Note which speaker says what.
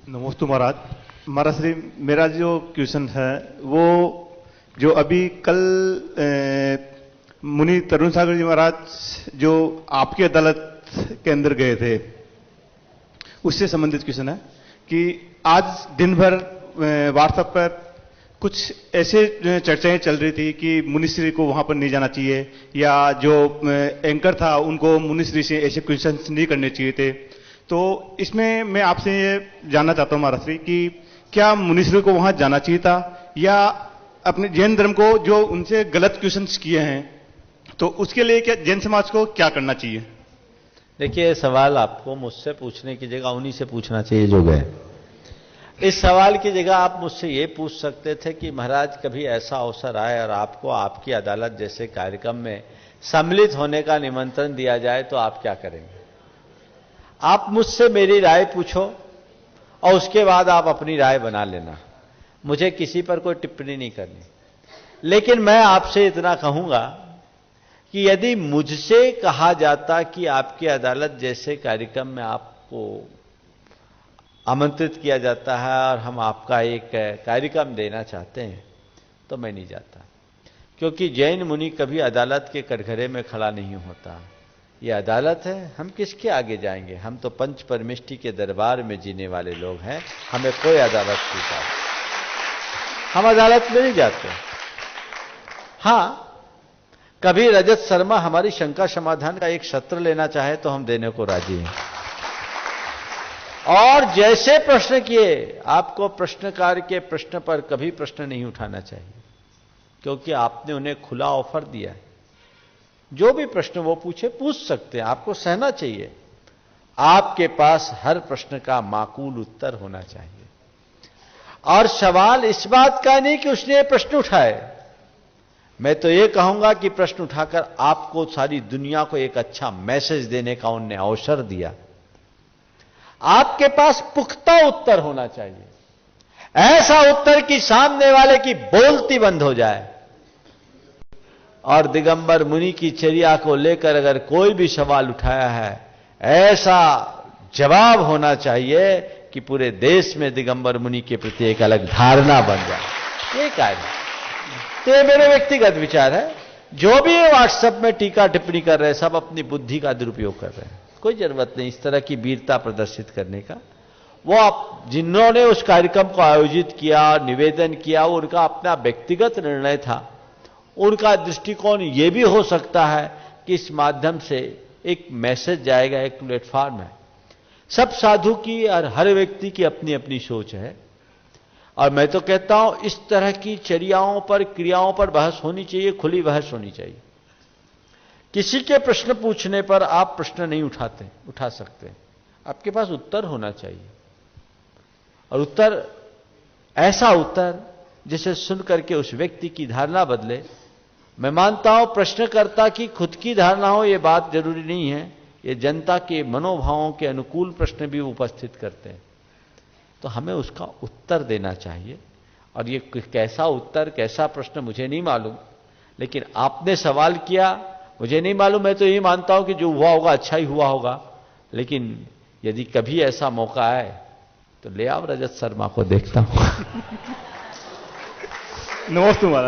Speaker 1: नमस्ते महाराज। महाराज श्री, मेरा जो क्वेश्चन है वो जो अभी कल मुनि तरुण सागर जी महाराज जो आपकी अदालत के अंदर गए थे, उससे संबंधित क्वेश्चन है कि आज दिन भर व्हाट्सएप पर कुछ ऐसे चर्चाएं चल रही थी कि मुनिश्री को वहां पर नहीं जाना चाहिए, या जो एंकर था उनको मुनिश्री से ऐसे क्वेश्चंस नहीं करने चाहिए थे। तो इसमें मैं आपसे ये जानना चाहता हूं महाराज श्री कि क्या मुनिश्री को वहां जाना चाहिए था, या अपने जैन धर्म को जो उनसे गलत क्वेश्चंस किए हैं तो उसके लिए क्या जैन समाज को क्या करना चाहिए?
Speaker 2: देखिए, सवाल आपको मुझसे पूछने की जगह उन्हीं से पूछना चाहिए जो गए। इस सवाल की जगह आप मुझसे ये पूछ सकते थे कि महाराज कभी ऐसा अवसर आए और आपको आपकी अदालत जैसे कार्यक्रम में सम्मिलित होने का निमंत्रण दिया जाए तो आप क्या करेंगे। आप मुझसे मेरी राय पूछो और उसके बाद आप अपनी राय बना लेना। मुझे किसी पर कोई टिप्पणी नहीं करनी, लेकिन मैं आपसे इतना कहूंगा कि यदि मुझसे कहा जाता कि आपकी अदालत जैसे कार्यक्रम में आपको आमंत्रित किया जाता है और हम आपका एक कार्यक्रम देना चाहते हैं, तो मैं नहीं जाता, क्योंकि जैन मुनि कभी अदालत के कटघरे में खड़ा नहीं होता। ये अदालत है, हम किसके आगे जाएंगे? हम तो पंच परमेष्टि के दरबार में जीने वाले लोग हैं, हमें कोई अदालत नहीं चाहिए, हम अदालत में नहीं जाते। हां, कभी रजत शर्मा हमारी शंका समाधान का एक सत्र लेना चाहे तो हम देने को राजी हैं। और जैसे प्रश्न किए, आपको प्रश्नकार के प्रश्न पर कभी प्रश्न नहीं उठाना चाहिए, क्योंकि आपने उन्हें खुला ऑफर दिया है। जो भी प्रश्न वो पूछे पूछ सकते हैं, आपको सहना चाहिए। आपके पास हर प्रश्न का माकूल उत्तर होना चाहिए। और सवाल इस बात का नहीं कि उसने ये प्रश्न उठाए, मैं तो ये कहूंगा कि प्रश्न उठाकर आपको सारी दुनिया को एक अच्छा मैसेज देने का उनने अवसर दिया। आपके पास पुख्ता उत्तर होना चाहिए, ऐसा उत्तर कि सामने वाले की बोलती बंद हो जाए। और दिगंबर मुनि की चर्या को लेकर अगर कोई भी सवाल उठाया है, ऐसा जवाब होना चाहिए कि पूरे देश में दिगंबर मुनि के प्रति एक अलग धारणा बन जाए। ये कार्य तो ये मेरे व्यक्तिगत विचार है। जो भी व्हाट्सएप में टीका टिप्पणी कर रहे हैं, सब अपनी बुद्धि का दुरुपयोग कर रहे हैं। कोई जरूरत नहीं इस तरह की वीरता प्रदर्शित करने का। वो आप जिन्होंने उस कार्यक्रम को आयोजित किया, निवेदन किया, वो उनका अपना व्यक्तिगत निर्णय था। उनका दृष्टिकोण यह भी हो सकता है कि इस माध्यम से एक मैसेज जाएगा, एक प्लेटफॉर्म है। सब साधु की और हर व्यक्ति की अपनी अपनी सोच है। और मैं तो कहता हूं इस तरह की चर्याओं पर, क्रियाओं पर बहस होनी चाहिए, खुली बहस होनी चाहिए। किसी के प्रश्न पूछने पर आप प्रश्न नहीं उठा सकते, आपके पास उत्तर होना चाहिए। और उत्तर, ऐसा उत्तर जिसे सुनकर के उस व्यक्ति की धारणा बदले। मैं मानता हूं प्रश्नकर्ता की खुद की धारणा हो ये बात जरूरी नहीं है, ये जनता के मनोभावों के अनुकूल प्रश्न भी उपस्थित करते हैं। तो हमें उसका उत्तर देना चाहिए। और ये कैसा उत्तर, कैसा प्रश्न मुझे नहीं मालूम, लेकिन आपने सवाल किया, मुझे नहीं मालूम। मैं तो ये मानता हूं कि जो हुआ होगा अच्छा ही हुआ होगा। लेकिन यदि कभी ऐसा मौका आए तो ले आओ रजत शर्मा को, देखता हूं।
Speaker 1: नमस्ते महाराज।